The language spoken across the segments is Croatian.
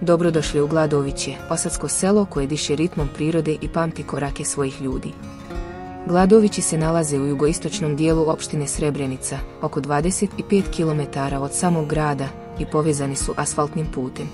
Dobrodošli u Gladoviće, osatsko selo koje diše ritmom prirode i pamti korake svojih ljudi. Gladovići se nalaze u jugoistočnom dijelu opštine Srebrenica, oko 25 kilometara od samog grada i povezani su asfaltnim putem.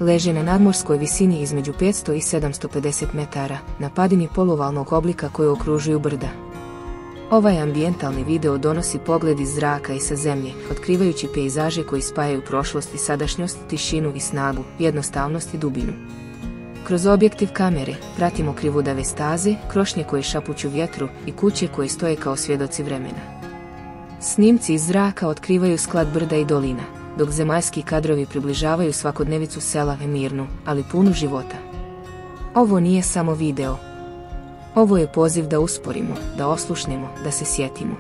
Leže na nadmorskoj visini između 500 i 750 metara, na padini poluvalnog oblika koje okružuju brda. Ovaj ambijentalni video donosi pogled iz zraka i sa zemlje, otkrivajući pejzaže koji spajaju prošlost i sadašnjost, tišinu i snagu, jednostavnost i dubinu. Kroz objektiv kamere pratimo krivudave staze, krošnje koje šapuću vjetru i kuće koje stoje kao svjedoci vremena. Snimci iz zraka otkrivaju sklad brda i dolina, dok zemaljski kadrovi približavaju svakodnevicu sela mirnu, ali punu života. Ovo nije samo video. Ovo je poziv da usporimo, da oslušnemo, da se sjetimo.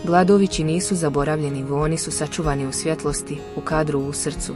Gladovići nisu zaboravljeni, oni su sačuvani u svjetlosti, u kadru, u srcu.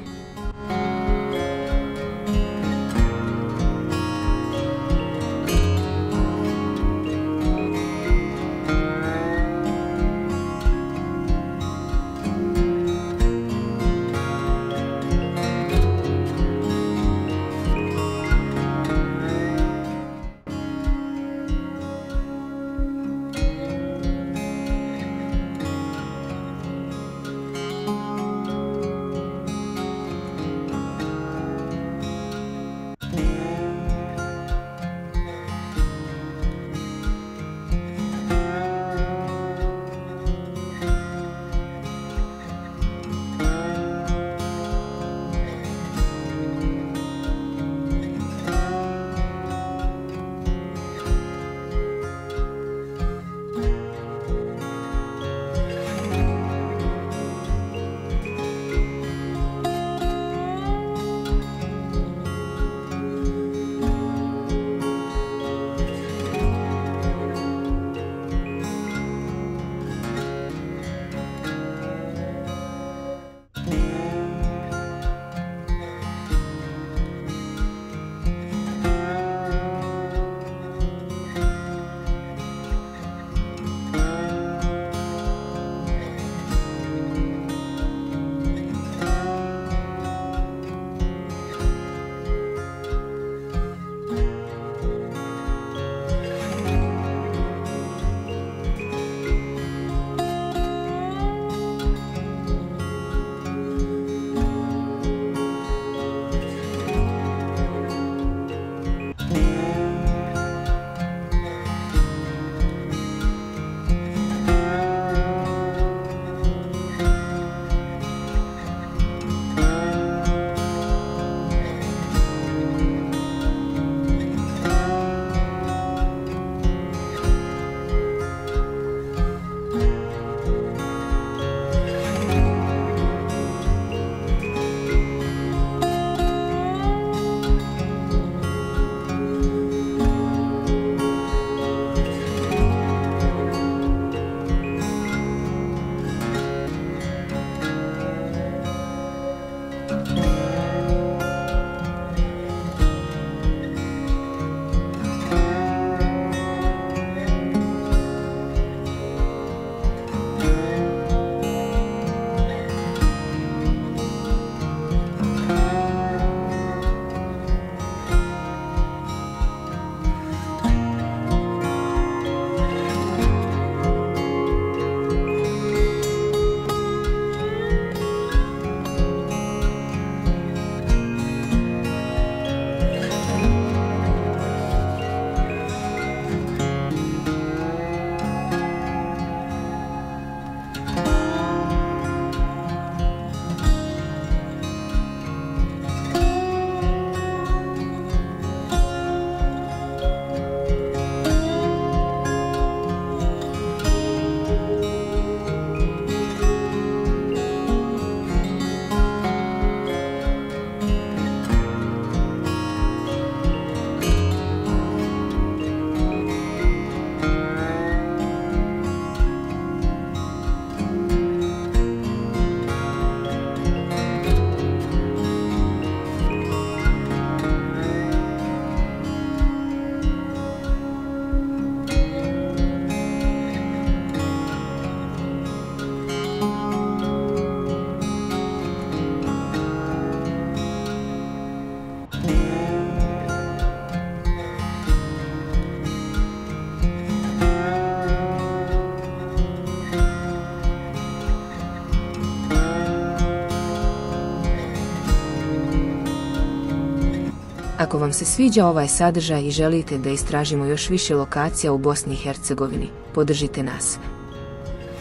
Ako vam se sviđa ovaj sadržaj i želite da istražimo još više lokacija u Bosni i Hercegovini, podržite nas.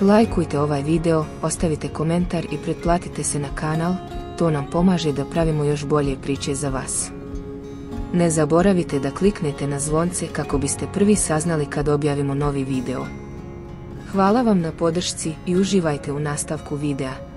Lajkujte ovaj video, ostavite komentar i pretplatite se na kanal, to nam pomaže da pravimo još bolje priče za vas. Ne zaboravite da kliknete na zvonce kako biste prvi saznali kad objavimo novi video. Hvala vam na podršci i uživajte u nastavku videa.